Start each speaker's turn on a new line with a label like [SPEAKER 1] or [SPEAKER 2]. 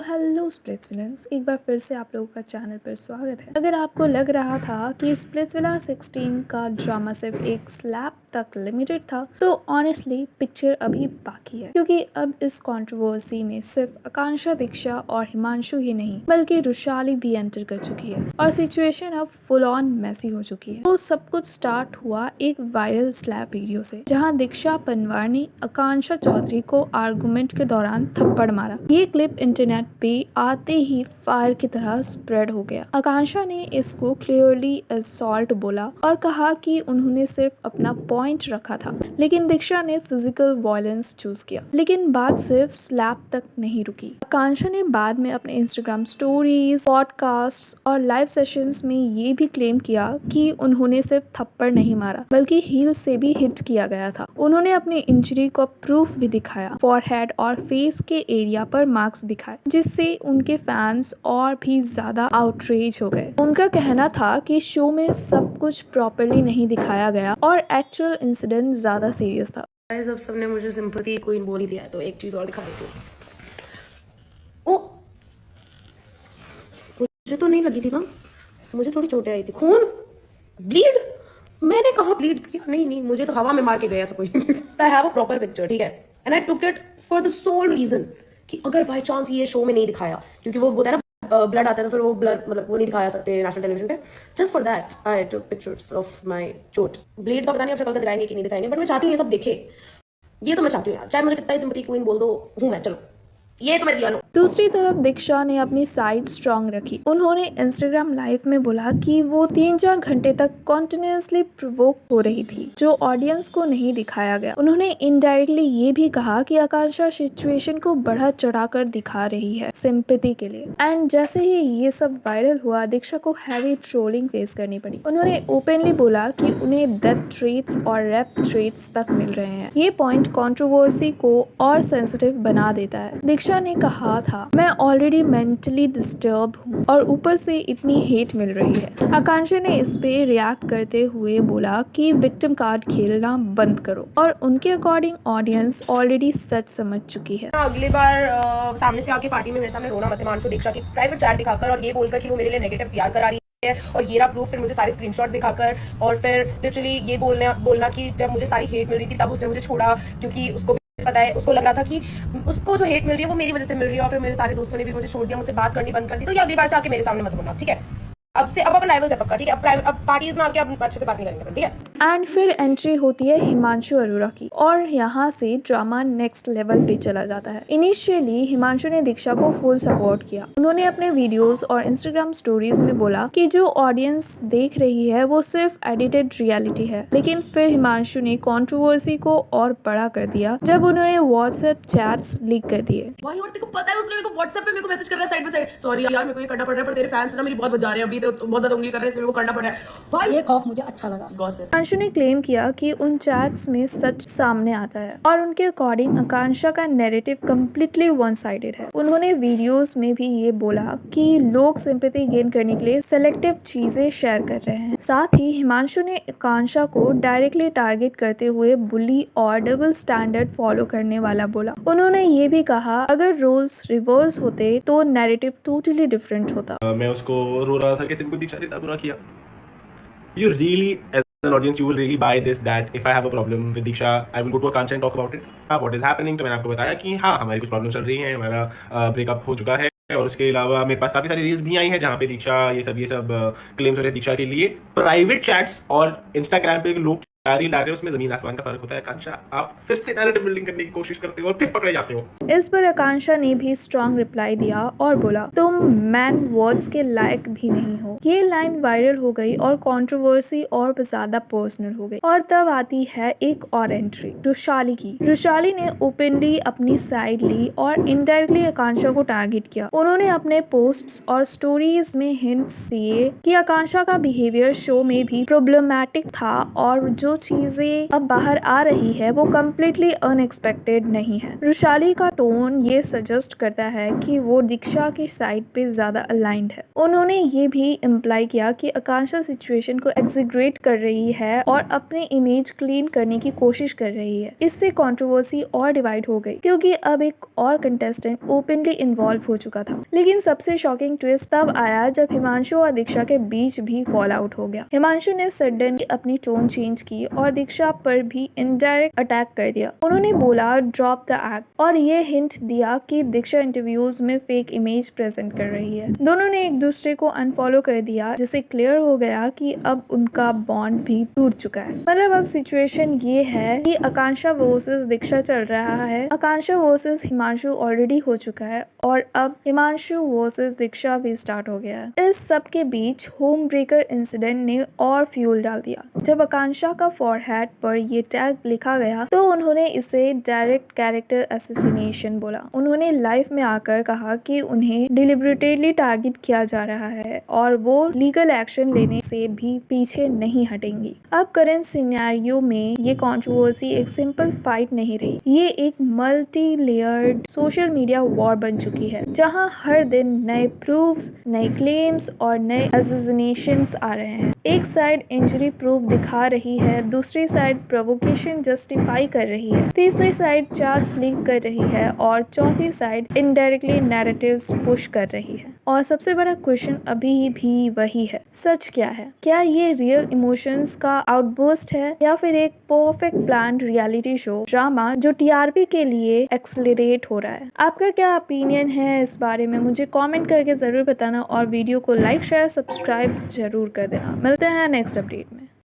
[SPEAKER 1] Hello Splitsvilla, एक बार फिर से आप लोगों का चैनल पर स्वागत है। अगर आपको लग रहा था कि स्प्लिट्सविला 16 का ड्रामा सिर्फ एक स्लैप तक लिमिटेड था, तो ऑनेस्टली पिक्चर अभी बाकी है, क्योंकि अब इस कंट्रोवर्सी में सिर्फ आकांक्षा, दीक्षा और हिमांशु ही नहीं बल्कि रुशाली भी एंटर कर चुकी है और सिचुएशन अब फुल ऑन मैसी हो चुकी है। तो सब कुछ स्टार्ट हुआ एक वायरल स्लैप वीडियो से, जहां दीक्षा पनवार ने आकांक्षा चौधरी को आर्गुमेंट के दौरान थप्पड़ मारा। ये क्लिप इंटरनेट पे आते ही फायर की तरह स्प्रेड हो गया। आकांक्षा ने इसको क्लियरली असॉल्ट बोला और कहा कि उन्होंने सिर्फ अपना पॉइंट रखा था, लेकिन दीक्षा ने फिजिकल वायलेंस चूज किया। लेकिन बात सिर्फ स्लैप तक नहीं रुकी। आकांक्षा ने बाद में अपने इंस्टाग्राम स्टोरीज, पॉडकास्ट और लाइव सेशंस में ये भी क्लेम किया कि उन्होंने सिर्फ थप्पड़ नहीं मारा बल्कि हील से भी हिट किया गया था। उन्होंने अपनी इंजरी को प्रूफ भी दिखाया, फॉरहेड और फेस के एरिया पर मार्क्स दिखाए, जिससे उनके फैंस और भी ज्यादा आउटरेज हो गए। उनका कहना था कि शो में सब कुछ प्रॉपर्ली नहीं दिखाया गया और एक्चुअल इंसिडेंट ज्यादा सीरियस था।
[SPEAKER 2] अब सबने मुझे सिंपैथी क्वीन बोल ही दिया है, तो एक चीज और दिखा देती हूँ। ओ, मुझे तो नहीं लगी थी ना, मुझे थोड़ी चोटें आई थी। खून, ब्लीड, मैंने कहा ब्लीड किया? नहीं, मुझे तो हवा में मार के गया था कोई। I have a proper picture, ठीक है, and I took it for the sole reason कि अगर बाय चांस ये शो में नहीं दिखाया, क्योंकि वो बोलता है ना ब्लड आता था, फिर वो ब्लड मतलब वो नहीं दिखाया सकते नेशनल टेलीविजन पे, just for that I took pictures of my चोट। ब्लीड का पता नहीं अब शक्ल का दिखाएंगे कि नहीं दिखाएंगे, बट मैं चाहती हूँ ये सब देखे। ये तो मैं चाहती हूँ यार, चाहे मुझे कितना ही सिंपैथी क्वीन बोल दो, हूँ मैं, चलो ये तो मैं दिया लो।
[SPEAKER 1] दूसरी तरफ दीक्षा ने अपनी साइड स्ट्रांग रखी। उन्होंने इंस्टाग्राम लाइव में बोला कि वो 3-4 घंटे तक कॉन्टिन्यूसली प्रोवोक हो रही थी, जो ऑडियंस को नहीं दिखाया गया। उन्होंने इनडायरेक्टली ये भी कहा कि आकांक्षा सिचुएशन को बढ़ा चढ़ाकर दिखा रही है सिंपैथी के लिए। एंड जैसे ही ये सब वायरल हुआ, दीक्षा को हैवी ट्रोलिंग फेस करनी पड़ी। उन्होंने ओपनली बोला कि उन्हें डेथ थ्रेट्स और रेप थ्रेट्स तक मिल रहे हैं। ये पॉइंट कंट्रोवर्सी को और सेंसिटिव बना देता है। दीक्षा ने कहा था, मैं ऑलरेडी मेंटली डिस्टर्ब हूँ और ऊपर से इतनी हेट मिल रही है। आकांक्षा ने इस पे रिएक्ट करते हुए बोला कि विक्टिम कार्ड खेलना बंद करो, और उनके अकॉर्डिंग ऑडियंस ऑलरेडी सच समझ चुकी है।
[SPEAKER 2] अगली बार सामने से आके पार्टी में मेरे सामने रोना मत, हिमांशु दीक्षा की प्राइवेट चैट दिखाकर और ये बोलकर कि वो मेरे लिए नेगेटिव पीआर करा रही है, और ये रहा प्रूफ, फिर मुझे सारे स्क्रीनशॉट्स दिखाकर, और फिर लिटरली ये बोलना कि जब मुझे सारी हेट मिल रही थी तब उसने मुझे छोड़ा, क्योंकि उसको पता है, उसको लग रहा था कि उसको जो हेट मिल रही है वो मेरी वजह से मिल रही है, और फिर मेरे सारे दोस्तों ने भी मुझे छोड़ दिया, मुझसे बात करनी बंद कर दी। तो ये अगली बार से आके मेरे सामने मत बोलना, ठीक है? अब अपन राइवल्स है पक्का, ठीक है? अब पार्टीज में आके अब अच्छे से बात नहीं करेंगे, ठीक है?
[SPEAKER 1] एंड फिर एंट्री होती है हिमांशु अरोरा की, और यहाँ से ड्रामा नेक्स्ट लेवल पे चला जाता है। इनिशियली हिमांशु ने दीक्षा को फुल सपोर्ट किया। उन्होंने अपने वीडियोस और इंस्टाग्राम स्टोरीज में बोला कि जो ऑडियंस देख रही है वो सिर्फ एडिटेड रियलिटी है। लेकिन फिर हिमांशु ने कंट्रोवर्सी को और बड़ा कर दिया जब उन्होंने व्हाट्सएप चैट्स लीक कर दिए।
[SPEAKER 2] भाई, और तेरे को पता है उसने मेरे को व्हाट्सएप पे मेरे को मैसेज कर रहा है साइड बाय साइड, सॉरी यार मेरे को ये करना पड़ रहा है, पर तेरे फैंस ना मेरी बहुत बजा रहे हैं, अभी तो बहुत ज्यादा उंगली कर रहे हैं, इसलिए मेरे को करना पड़ रहा है। भाई ये खौफ मुझे अच्छा लगा। गॉसिप।
[SPEAKER 1] आकांक्षा ने क्लेम किया कि उन चैट्स में सच सामने आता है और उनके अकॉर्डिंग आकांक्षा का नैरेटिव कम्प्लीटली वन साइडेड है। उन्होंने वीडियोस में भी ये बोला कि लोग सिंपैथी गेन करने के लिए सेलेक्टिव चीजें शेयर कर रहे हैं। साथ ही हिमांशु ने आकांक्षा को डायरेक्टली टारगेट करते हुए बुली और डबल स्टैंडर्ड फॉलो करने वाला बोला। उन्होंने ये भी कहा, अगर रोल्स रिवर्स होते तो नैरेटिव टोटली डिफरेंट होता।
[SPEAKER 3] मैं उसको रो रहा था कि सिंपैथी दीक्षा ने इतना बुरा किया। You really, as an audience, you will really buy this that if I have a problem with Diksha, I will go to Akansha and talk about it. What is happening? तो मैंने आपको बताया कि हाँ, हमारी कुछ प्रॉब्लम चल रही है, हमारा ब्रेकअप हो चुका है, और उसके अलावा मेरे पास काफी सारी रील्स भी आई हैं जहाँ पे दीक्षा ये सब क्लेम्स हो रहे हैं दीक्षा के लिए। प्राइवेट चैट्स और इंस्टाग्राम पे लोग रील डाल रहे हैं, उसमें जमीन आसमान का फर्क होता है। आकांक्षा, आप फिर से नैरेटिव बिल्डिंग करने की कोशिश करते हो और फिर पकड़े जाते हो।
[SPEAKER 1] इस पर आकांक्षा ने भी स्ट्रॉन्ग रिप्लाई दिया और बोला, तुम मैन वर्ड्स के लायक भी नहीं हो। ये लाइन वायरल हो गई और कंट्रोवर्सी और ज्यादा पर्सनल हो गई। और तब आती है एक और एंट्री, रुशाली की। रुशाली ने ओपनली अपनी साइड ली और इनडायरेक्टली आकांक्षा को टारगेट किया। उन्होंने अपने पोस्ट्स और स्टोरीज में हिंट्स दिए कि आकांक्षा का बिहेवियर शो में भी प्रॉब्लमैटिक था, और जो चीजें अब बाहर आ रही है वो कम्प्लीटली अनएक्सपेक्टेड नहीं है। रुशाली का टोन ये सजेस्ट करता है कि वो दीक्षा की साइड पे ज्यादा अलाइंड है। उन्होंने ये भी इम्प्लाई किया कि आकांक्षा सिचुएशन को एग्जीग्रेट कर रही है और अपनी इमेज क्लीन करने की कोशिश कर रही है। इससे कंट्रोवर्सी और डिवाइड हो गई क्योंकि अब एक और कंटेस्टेंट ओपनली इन्वॉल्व हो चुका था। लेकिन सबसे शॉकिंग ट्विस्ट तब आया जब हिमांशु और दीक्षा के बीच भी फॉल आउट हो गया। हिमांशु ने सडनली अपनी टोन चेंज की और दीक्षा पर भी इनडायरेक्ट अटैक कर दिया। उन्होंने बोला ड्रॉप द एक्ट और ये हिंट दिया कि दीक्षा इंटरव्यूज में फेक इमेज प्रेजेंट कर रही है। दोनों ने एक दूसरे को अनफॉलो कर दिया जिससे क्लियर हो गया कि अब उनका बॉन्ड भी टूट चुका है। मतलब अब सिचुएशन ये है कि आकांक्षा वर्सेस दीक्षा चल रहा है। आकांक्षा वर्सेस हिमांशु ऑलरेडी हो चुका है और अब हिमांशु वर्सेस दीक्षा भी स्टार्ट हो गया है। इस सब के बीच होम ब्रेकर इंसिडेंट ने और फ्यूल डाल दिया। जब आकांक्षा का फॉरहेड पर ये टैग लिखा गया तो उन्होंने इसे डायरेक्ट कैरेक्टर असैसिनेशन बोला। उन्होंने लाइव में आकर कहा कि उन्हें डिलिबरेटली टारगेट किया जा रहा है और वो लीगल एक्शन लेने से भी पीछे नहीं हटेंगी। अब करंट सिनेरियो में ये कंट्रोवर्सी एक सिंपल फाइट नहीं रही, ये एक multi layered social media war बन चुकी है जहां हर दिन नए प्रूफ्स, नए क्लेम्स और नए एसोसिएशंस आ रहे हैं। एक साइड इंजरी प्रूफ दिखा रही है, दूसरी साइड प्रोवोकेशन जस्टिफाई कर रही है, तीसरी साइड चार्ज लीक कर रही है और चौथी साइड इनडायरेक्टली नैरेटिव्स पुश कर रही है। और सबसे बड़ा क्वेश्चन अभी भी वही है, सच क्या है? क्या ये रियल इमोशंस का आउटबर्स्ट है या फिर एक perfect planned reality show drama जो टीआरपी के लिए एक्सेलरेट हो रहा है? आपका क्या ओपिनियन है इस बारे में मुझे कमेंट करके जरूर बताना और वीडियो को लाइक शेयर सब्सक्राइब जरूर कर देना। मिलते हैं नेक्स्ट अपडेट में।